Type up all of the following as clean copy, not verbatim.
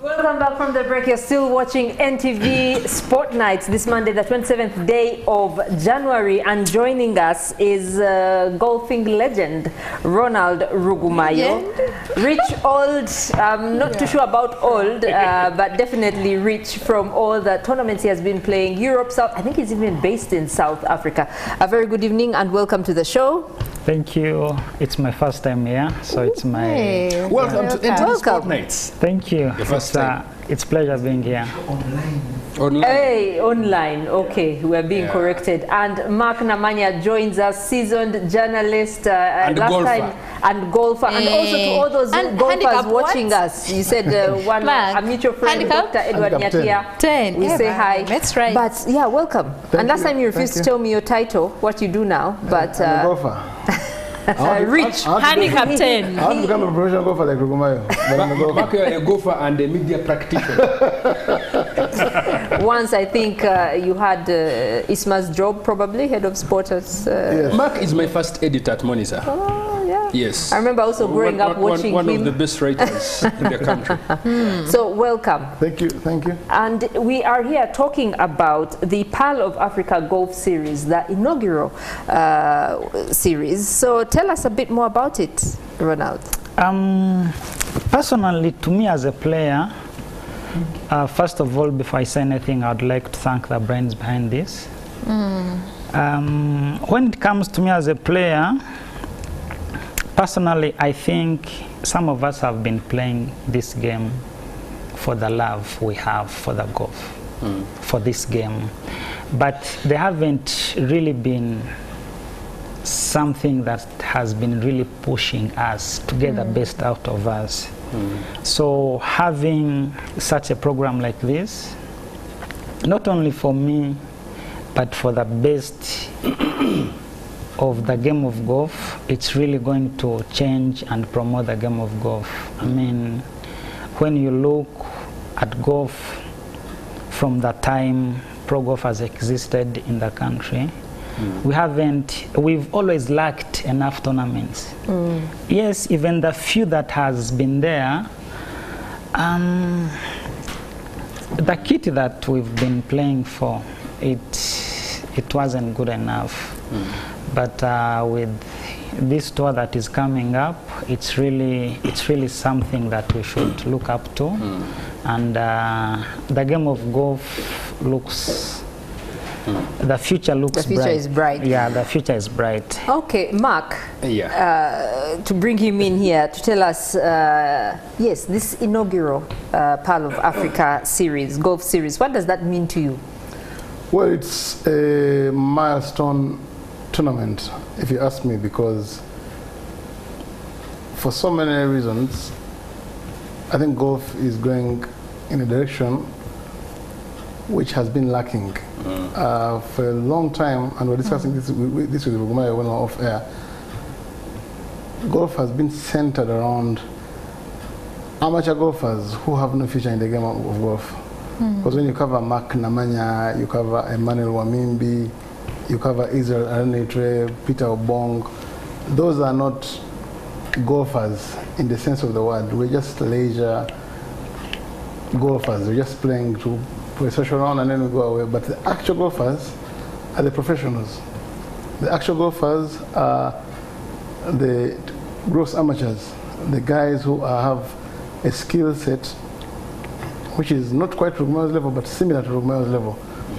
Welcome back from the break. You're still watching NTV SportKnights this Monday, the 27th day of January, and joining us is golfing legend Ronald Rugumayo. Rich, old, not too sure about old, but definitely rich from all the tournaments he has been playing. Europe, South, I think he's even based in South Africa. A very good evening and welcome to the show. Thank you. It's my first time here, so it's my... Welcome to NTV SportKnights. Thank you. It's pleasure being here. Online. Hey, online. Okay, we're being corrected. And Mark Namanya joins us, seasoned journalist, and golfer. And golfer, and also to all those golfers watching us. You said a mutual friend, Dr. Edward Nyatia. 10. We say hi. That's right. But yeah, welcome. And last time you refused to tell me your title, what you do now. But I'm a golfer. Rich. Handicap 10. I want to become a professional golfer like Rugumayo. But I'm a golfer. Mark, you're a golfer and a media practitioner. Once I think you had Isma's job, probably head of sport at. Yes. Mark is my first editor at Monitor. Oh, yeah. Yes. I remember also growing up watching one him. of the best writers in the country. So welcome. Thank you, thank you. And we are here talking about the Pearl of Africa Golf Series, the inaugural series. So tell us a bit more about it, Ronald. Personally, to me as a player, first of all, before I say anything, I'd like to thank the brains behind this. When it comes to me as a player, personally, I think some of us have been playing this game for the love we have for the golf, for this game. But they haven't really been something that has been really pushing us to get the best out of us. So having such a program like this, not only for me, but for the best of the game of golf, it's really going to change and promote the game of golf. I mean, when you look at golf from the time pro golf has existed in the country, we've always lacked enough tournaments. Yes, even the few that has been there, the kit that we've been playing for, it wasn't good enough. But with this tour that is coming up, it's really something that we should look up to. And the game of golf looks, the future looks bright. The future is bright. Yeah, the future is bright. Okay, Mark, to bring him in here to tell us, yes, this inaugural Pearl of Africa series, golf series, what does that mean to you? Well, it's a milestone tournament, if you ask me, because for so many reasons, I think golf is going in a direction which has been lacking for a long time, and we're discussing this with Rugumayo when we're off air. Golf has been centered around amateur golfers who have no future in the game of golf. Because when you cover Mark Namanya, you cover Emmanuel Wamimbi, you cover Israel Arenetre, Peter Obong, those are not golfers in the sense of the word. We're just leisure golfers. We're just playing to play social round and then we go away. But the actual golfers are the professionals. The actual golfers are the gross amateurs, the guys who have a skill set which is not quite Rugumayo's level, but similar to Rugumayo's level.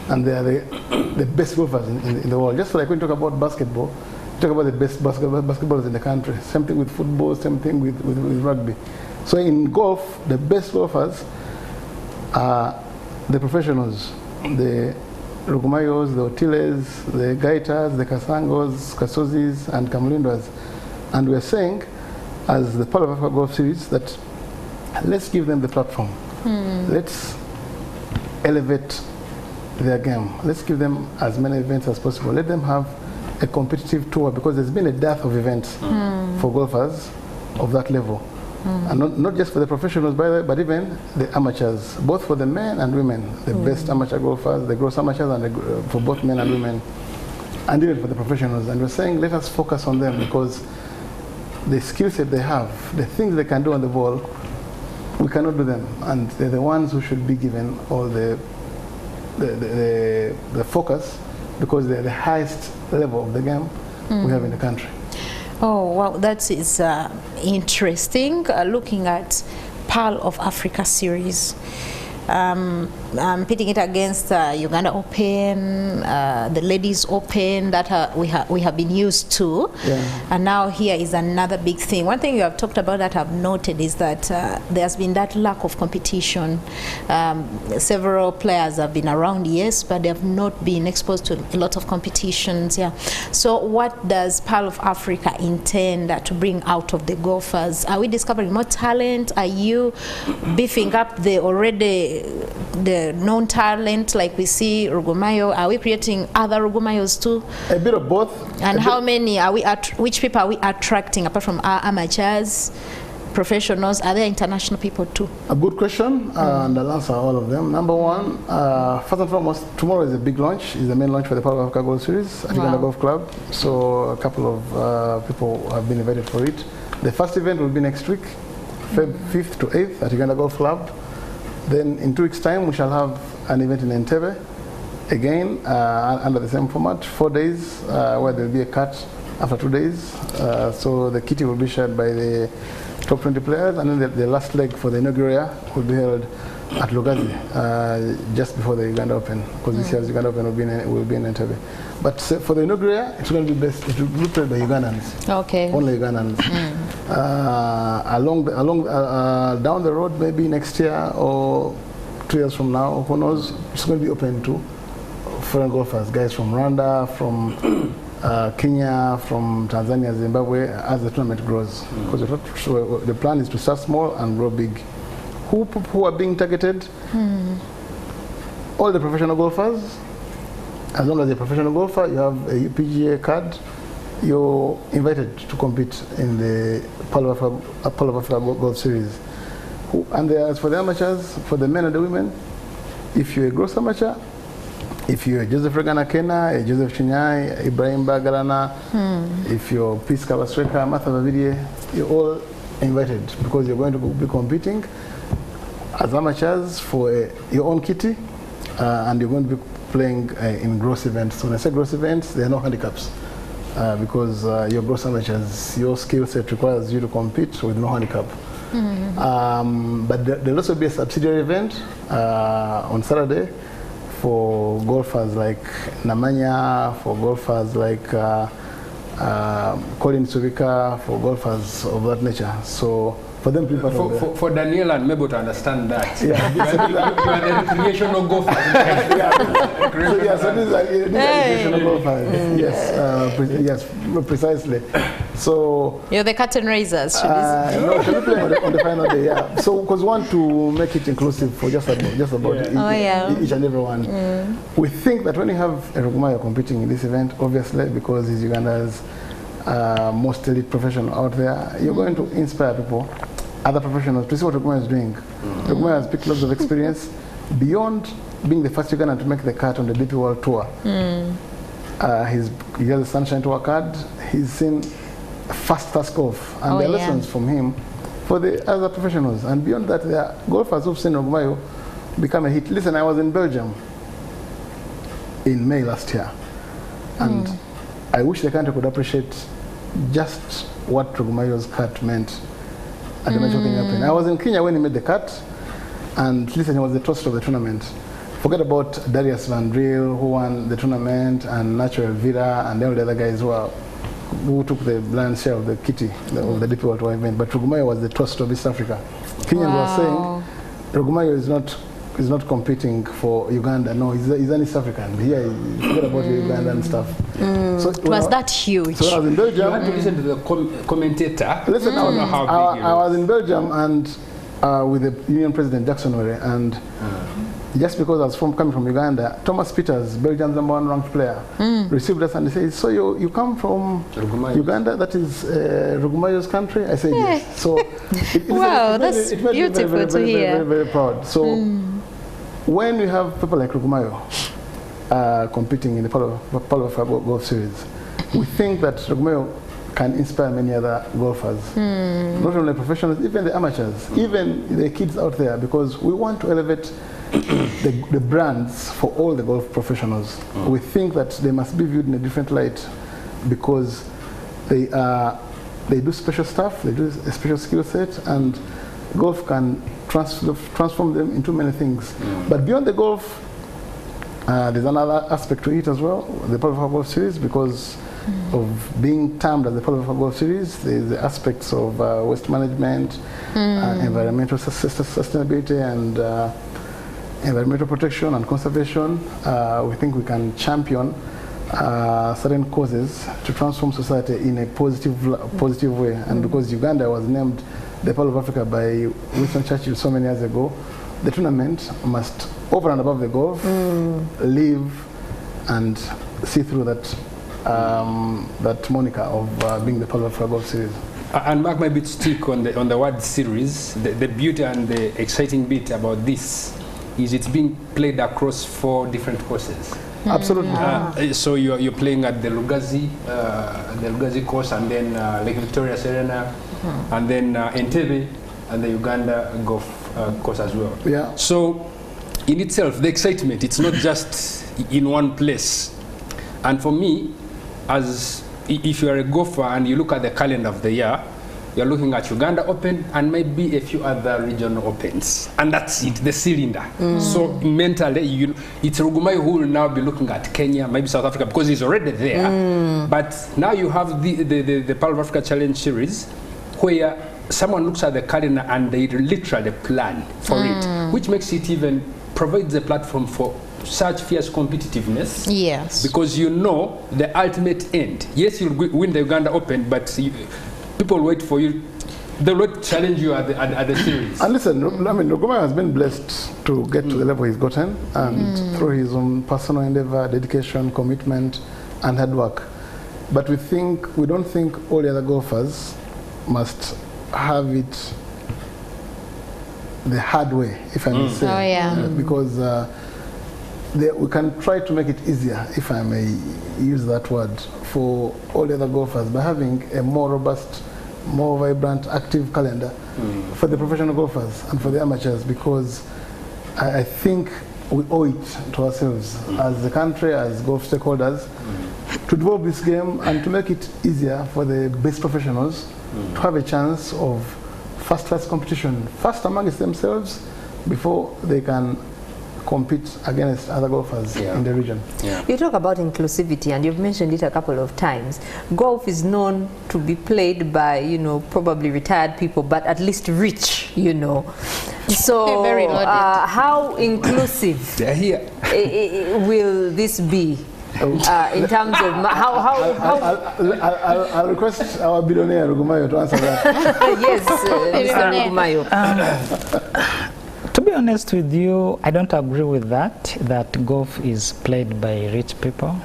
And they are the best golfers in the world. Just like when you talk about basketball, you talk about the best basketballers in the country. Same thing with football, same thing with rugby. So in golf, the best golfers are the professionals, the Rugumayos, the Otiles, the Gaitas, the Kasangos, Kasozis, and Kamlindas. And we're saying, as the Pearl of Africa Golf Series, that let's give them the platform. Let's elevate their game. Let's give them as many events as possible. Let them have a competitive tour, because there's been a dearth of events for golfers of that level. And not just for the professionals, by the way, but even the amateurs, both for the men and women, the best amateur golfers, the gross amateurs, and for both men and women, and even for the professionals. And we're saying let us focus on them, because the skill set they have, the things they can do on the ball, We cannot do them, and they're the ones who should be given all the focus, because they're the highest level of the game we have in the country. Oh, wow, that is interesting. Looking at Pearl of Africa series, I'm pitting it against Uganda Open, the Ladies Open that we have been used to, and now here is another big thing. One thing you have talked about that I've noted is that there's been that lack of competition. Several players have been around, yes, but they have not been exposed to a lot of competitions. Yeah. So what does Pearl of Africa intend to bring out of the golfers? Are we discovering more talent? Are you beefing up the known talent like we see Rugumayo? Are we creating other Rugumayos too? A bit of both. And how many are we which people are we attracting apart from our amateurs, professionals? Are there international people too? A good question, and I'll answer all of them. Number one, first and foremost, tomorrow is a big launch. It's the main launch for the Pearl of Africa Golf Series at Uganda Golf Club. So a couple of people have been invited for it. The first event will be next week, Feb 5th to 8th at Uganda Golf Club. Then in 2 weeks' time, we shall have an event in NTV, again under the same format, 4 days, where there will be a cut after 2 days. So the kitty will be shared by the top 20 players, and then the last leg for the inaugural year will be held at Lugazi, just before the Uganda Open, because this year's Uganda Open will be in Entebbe. But for the inaugural year, it's going to be best. It will be played by Ugandans. Okay. Only Ugandans. Down the road, maybe next year or 2 years from now, who knows? It's going to be open to foreign golfers, guys from Rwanda, from Kenya, from Tanzania, Zimbabwe, as the tournament grows. Because the plan is to start small and grow big. Who are being targeted? All the professional golfers. As long as you're a professional golfer, you have a UPGA card, you're invited to compete in the Pearl of Africa Golf Series. And as for the amateurs, for the men and the women, if you're a gross amateur, if you're Joseph Regana Kena, a Joseph Chinyai, Ibrahim Bagarana, if you're Peace Kabasweka, Martha Vavidie, you're all invited, because you're going to be competing as amateurs for your own kitty, and you're going to be playing in gross events. So when I say gross events, there are no handicaps, because you're gross amateurs. Your skill set requires you to compete with no handicap. But there'll also be a subsidiary event on Saturday for golfers like Namanya, for golfers like Colin Subika, for golfers of that nature. So for them to be part of for Daniel and Mebo to understand that. You are the recreational golfers. So these are recreational golfers. Yes, precisely. So you're the curtain raisers. No, should we play on the final day? Yeah. So because we want to make it inclusive for just about each and every one. We think that when you have a Rugumayo competing in this event, obviously because he's Uganda's most elite professional out there, you're going to inspire people, other professionals, to see what Rugumayo is doing. Rugumayo has picked lots of experience beyond being the first Ugandan to make the cut on the DP World Tour. He has a Sunshine Tour card. He's seen fast golf, and there are lessons from him for the other professionals. And beyond that, there are golfers who've seen Rugumayo become a hit. Listen, I was in Belgium in May last year, and I wish the country could appreciate just what Rugumayo's cut meant at the Major Kenya Open. I was in Kenya when he made the cut, and listen, he was the toast of the tournament. Forget about Darius Van Driel, who won the tournament, and Nacho Elvira, and all the other guys who took the lion's share of the kitty of the DP World Tour event. But Rugumayo was the toast of East Africa. Kenyans were saying Rugumayo is not competing for Uganda. No, he's an East African. Here, forget about the Ugandan stuff. So it was that huge. So I was in Belgium. You had to listen to the commentator. Listen, I was in Belgium and with the Union President Jackson Were, and just because I was coming from Uganda, Thomas Peters, Belgium's #1 ranked player, received us and he said, "So you come from Uganda? That is Rugumayo's country?" I said, "Yes." So that's beautiful to hear. Very, very proud. So when we have people like Rugumayo competing in the Pearl of Africa Golf Series, we think that Rugumayo can inspire many other golfers. Not only professionals, even the amateurs, even the kids out there, because we want to elevate the brands for all the golf professionals. We think that they must be viewed in a different light because they do special stuff, they do a special skill set, and golf can transform them into many things. But beyond the golf, there's another aspect to it as well, the Pearl of Africa Golf Series, because of being termed as the Pearl of Africa Golf Series. There's the aspects of waste management, environmental sustainability, and environmental protection and conservation. We think we can champion certain causes to transform society in a positive way. And because Uganda was named the Pearl of Africa by Winston Churchill so many years ago, the tournament must, over and above the golf, live and see through that that moniker of being the Pearl of Africa Golf Series. And Mark might stick on the word series. The beauty and the exciting bit about this is it's being played across 4 different courses. Absolutely. So you're playing at the Lugazi course, and then Lake Victoria Serena, and then NTV, and the Uganda golf course as well. Yeah. So in itself, the excitement, it's not just in one place. And for me, as if you are a golfer and you look at the calendar of the year, you're looking at Uganda Open and maybe a few other regional opens, and that's it, the cylinder. So mentally, it's Rugumayo who will now be looking at Kenya, maybe South Africa, because he's already there. But now you have the Pearl of Africa Challenge Series, where someone looks at the calendar and they literally plan for it, which makes it even provides a platform for such fierce competitiveness. Yes. Because you know the ultimate end. Yes, you'll win the Uganda Open, but people wait for you. They will challenge you at the series. And listen, I mean, Rugumayo has been blessed to get to the level he's gotten, and through his own personal endeavor, dedication, commitment, and hard work. But we don't think all the other golfers must have it the hard way, if I may say. Oh, yeah. Because we can try to make it easier, if I may use that word, for all the other golfers by having a more robust, more vibrant, active calendar for the professional golfers and for the amateurs, because I think we owe it to ourselves as a country, as golf stakeholders, to develop this game and to make it easier for the best professionals to have a chance of first-class competition, first amongst themselves, before they can compete against other golfers in the region. Yeah. You talk about inclusivity, and you've mentioned it a couple of times. Golf is known to be played by, probably retired people, but at least rich, So Very how inclusive They're here. will this be? In terms of I'll request our billionaire Rugumayo to answer that. Yes, Mr. Rugumayo. To be honest with you, I don't agree with that golf is played by rich people.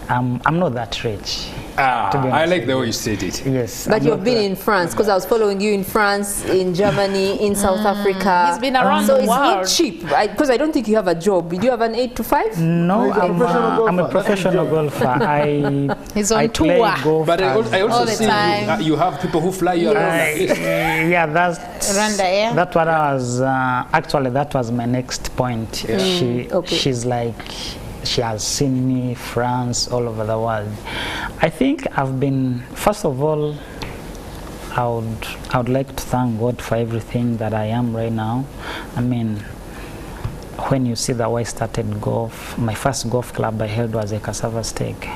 I'm not that rich. I like the way you said it. Yes. But you've been in France, because I was following you in France, in Germany, in South Africa. He's been around so the world. it's not cheap, because I don't think you have a job. Do you have an 8 to 5? No, I'm a professional golfer. He's on tour. Play golf. But I also all the see time. you have people who fly you around. Yeah, that's what I was actually, that was my next point. She's like, she has seen me France, all over the world. I think I've been, first of all, I would like to thank God for everything that I am right now. I mean, when you see the way I started golf, my first golf club I held was a cassava stake.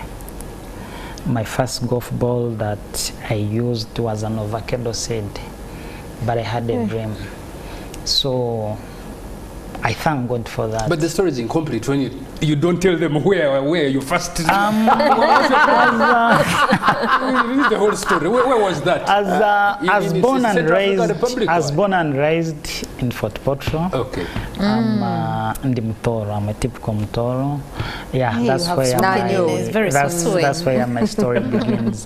My first golf ball that I used was an avocado seed, but I had a dream. So I thank God for that. But the story is incomplete when you don't tell them where you first. This is the whole story. Where was that? As born and raised in Fort Portal. Okay. I'm a typical Mtoro. Yeah, that's where my story begins.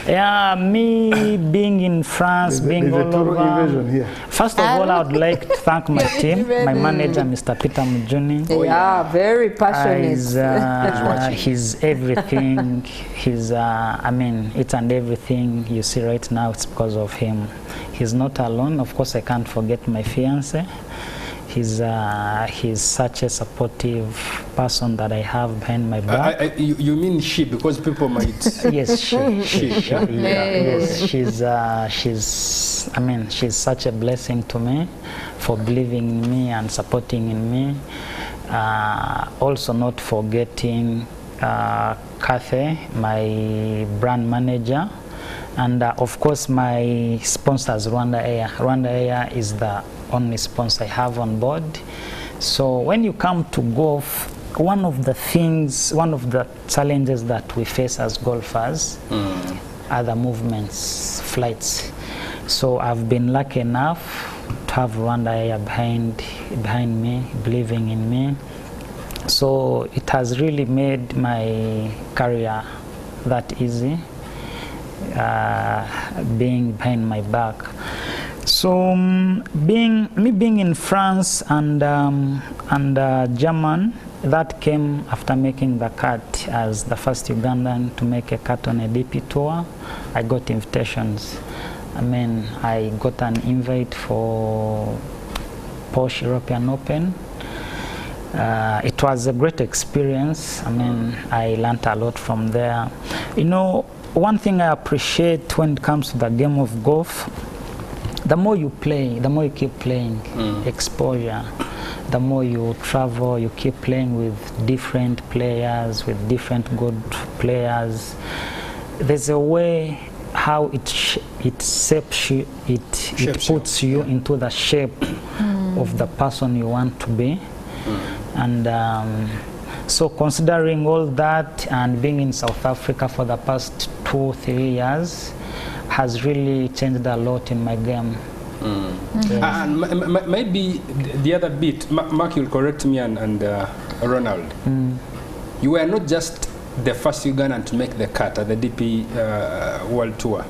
Yeah, me being in France, being all over. Here. First of all, I would like to thank my team, my management. manager, Mr. Peter Mujuni. Yeah, very passionate. He's everything. He's, I mean, it and everything you see right now, it's because of him. He's not alone. Of course, I can't forget my fiancé. He's such a supportive person that I have behind my back. You mean she, because people might... Yes, she. Yeah. Yes, she's, I mean, she's such a blessing to me for believing in me and supporting in me. Also not forgetting Kathy, my brand manager, and of course my sponsors, Rwanda Air. Rwanda Air is the only sponsor I have on board. So when you come to golf, one of the challenges that we face as golfers are the movements, flights. So I've been lucky enough to have Rwanda Air behind me, believing in me. So it has really made my career that easy, being behind my back. So being in France and German, that came after making the cut as the first Ugandan to make a cut on a DP tour. I got invitations. I mean, I got an invite for Porsche European Open. It was a great experience. I mean, I learned a lot from there. You know, one thing I appreciate when it comes to the game of golf, the more you play, the more you keep playing, exposure. The more you travel, you keep playing with different players, with different good players. There's a way how it shapes you, it puts you into the shape of the person you want to be. And so considering all that and being in South Africa for the past 2-3 years has really changed a lot in my game. Yes. And maybe the other bit, Mark, you'll correct me, and Ronald. You were not just the first Ugandan to make the cut at the DP World Tour.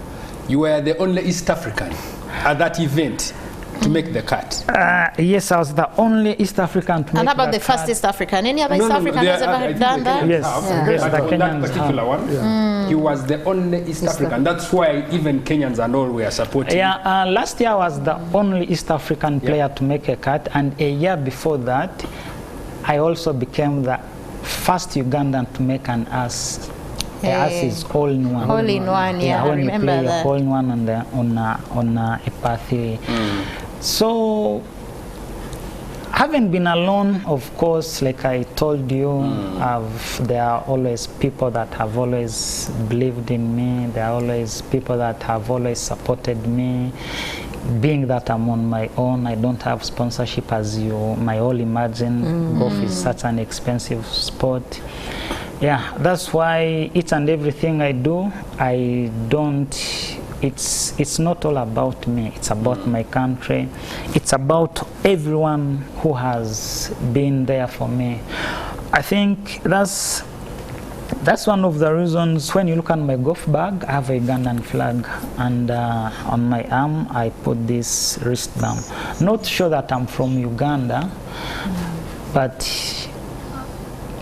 You were the only East African at that event to make the cut. Yes, I was the only East African to make the cut. And how about the first East African? Any other East African has ever done that? Yes, yes, the that particular one. He was the only East African. That's why even Kenyans and all were supporting. Yeah, last year I was the only East African player to make a cut, and a year before that, I also became the first Ugandan to make an ass. Ass is all-in-one. All-in-one, yeah, I when remember you play that. All-in-one on a par 3. So, having been alone, of course, like I told you, there are always people that have always believed in me. There are always people that have always supported me. Being that I'm on my own, I don't have sponsorship, as you might all imagine. Golf is such an expensive sport. Yeah, that's why each and everything I do, I don't, it's not all about me. It's about my country. It's about everyone who has been there for me. I think that's one of the reasons. When you look at my golf bag, I have a Ugandan flag, and on my arm I put this wristband. Not sure that I'm from Uganda, but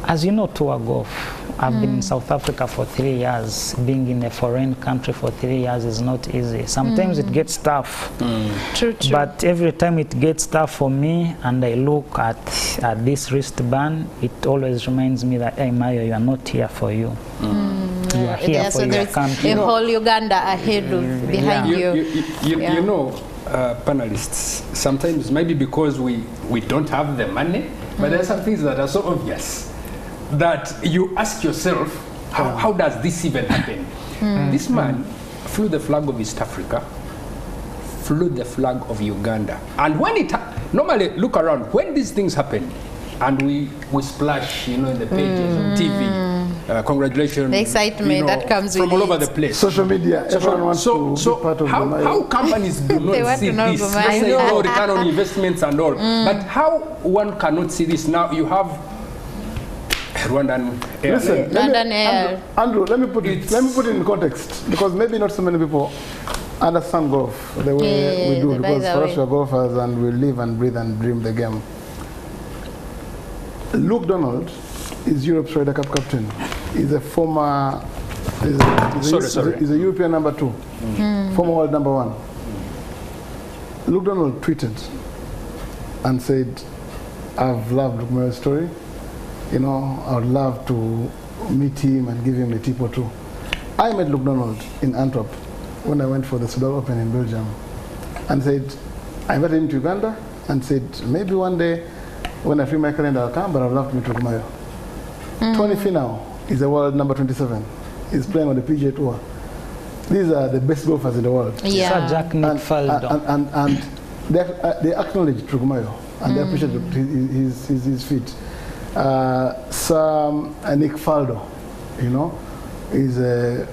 as you know, tour golf. I've been in South Africa for 3 years. Being in a foreign country for 3 years is not easy. Sometimes it gets tough. True. But every time it gets tough for me, and I look at this wristband, it always reminds me that, hey, Mayo, you are not here for you. You are here for your country. A whole Uganda ahead of, behind you. You know, panelists, sometimes maybe because we don't have the money, but there are some things that are so obvious that you ask yourself, how does this even happen? This man flew the flag of East Africa, flew the flag of Uganda, and when it normally look around when these things happen, and we splash, you know, in the pages on TV. Congratulations! The excitement that comes from with all over the place. Social media, everyone wants to be part of how companies do not see this? Let's say, return on investments and all. But how one cannot see this now? You have Rwandan Air. Listen, Andrew, let me put it in context, because maybe not so many people understand golf the way we do, because for us we are golfers and we live and breathe and dream the game. Luke Donald is Europe's Ryder Cup captain. He's a former, he's a European number 2, former world number 1. Luke Donald tweeted and said, I've loved Rugumayo's story. You know, I would love to meet him and give him a tip or two. I met Luke Donald in Antwerp when I went for the Sudan Open in Belgium, and said, I invited him to Uganda and said, maybe one day when I free my calendar I'll come, but I'd love to meet Rugumayo. 20 now is the world number 27. He's playing on the PGA Tour. These are the best golfers in the world. Yeah. And they acknowledge Rugumayo and they appreciate his feat. Nick Faldo, you know, is a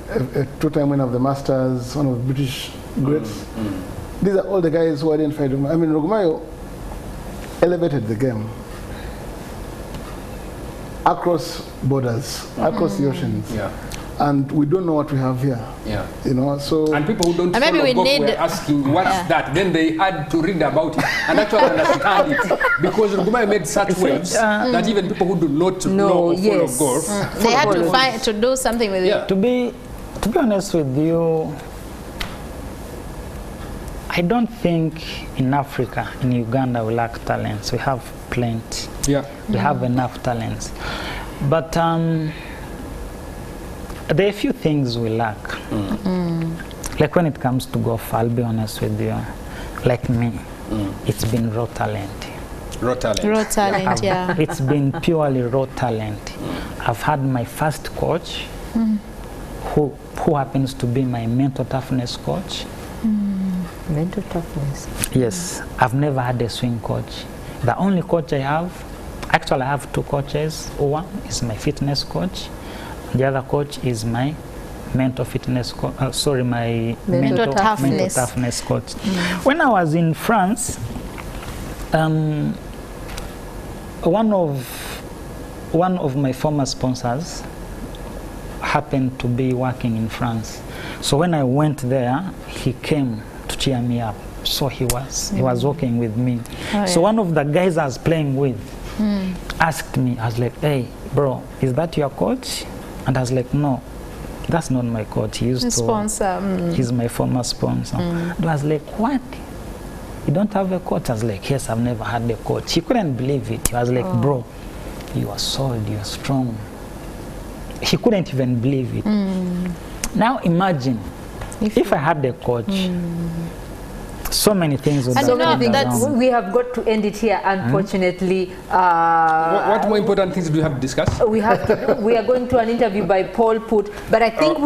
2-time winner of the Masters, one of the British greats. These are all the guys who identified Rugumayo. I mean, Rugumayo elevated the game across borders, across the oceans. Yeah. And we don't know what we have here. Yeah. You know, so... And people who don't follow golf were asking, what's that? Then they had to read about it and actually understand it. Because Rugumayo made such waves that even people who do not know or follow golf... They had to do something with it. To be honest with you, I don't think in Africa, in Uganda, we lack talents. We have plenty. Yeah. We have enough talents. But there are a few things we lack. Like when it comes to golf, I'll be honest with you, like me, it's been raw talent. Raw talent, yeah. It's been purely raw talent. I've had my first coach, who happens to be my mental toughness coach. Mental toughness? Yes. I've never had a swing coach. The only coach I have, actually I have 2 coaches. One is my fitness coach. The other coach is my mental fitness coach, my mental toughness coach. When I was in France, one of my former sponsors happened to be working in France. So when I went there, he came to cheer me up. So he was working with me. So one of the guys I was playing with asked me, I was like, hey, bro, is that your coach? And I was like, no, that's not my coach. He used to sponsor. He's my former sponsor. And I was like, what? You don't have a coach? I was like, yes, I've never had a coach. He couldn't believe it. He was like, bro, you are solid, you are strong. He couldn't even believe it. Now imagine if I had a coach. So many things would have we have got to end it here, unfortunately. What more important things do you have to discuss? We are going to an interview by Paul Put, but I think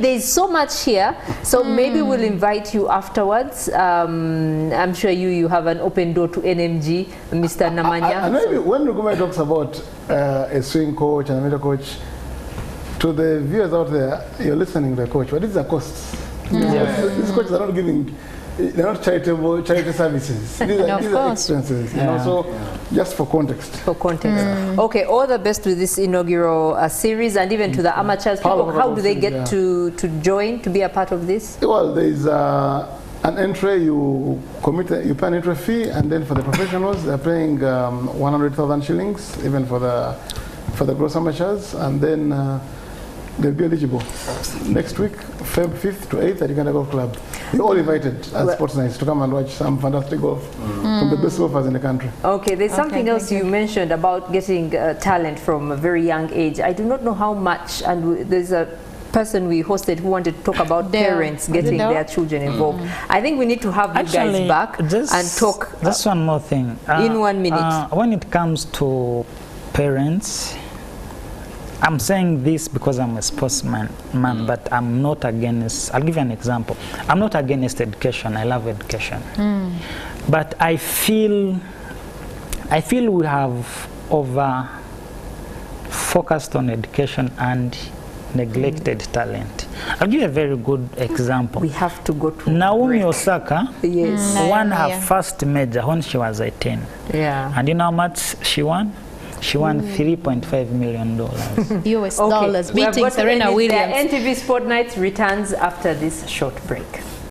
there's so much here, so maybe we'll invite you afterwards. I'm sure you have an open door to NMG, Mr. Namanya. And maybe when Rugumayo talks about a swing coach and a mental coach, to the viewers out there, you're listening to the coach, but these are costs. These coaches are not giving... They're not charity services. These are expenses, you know, so just for context. For context. Okay, all the best with this inaugural series, and even to the amateurs. People, how do they get to join, to be a part of this? Well, there is an entry, you pay an entry fee, and then for the professionals, they're paying 100,000 shillings, even for the gross amateurs, and then they'll be eligible next week, Feb 5th to 8th at Uganda Golf Club. You're all invited as SportKnights to come and watch some fantastic golf from the best golfers in the country. Okay, there's something else you mentioned about getting talent from a very young age. I do not know how much, and there's a person we hosted who wanted to talk about parents getting their children involved. I think we need to have you guys back and talk. Just one more thing. In 1 minute. When it comes to parents, I'm saying this because I'm a sportsman, but I'm not against, I'll give you an example. I'm not against education. I love education. But I feel we have over focused on education and neglected talent. I'll give you a very good example. We have to go to Naomi Osaka won her Yeah. first major when she was 18. Yeah. And you know how much she won? She won $3.5 million. US dollars, beating Serena Williams. NTV SportKnights returns after this short break.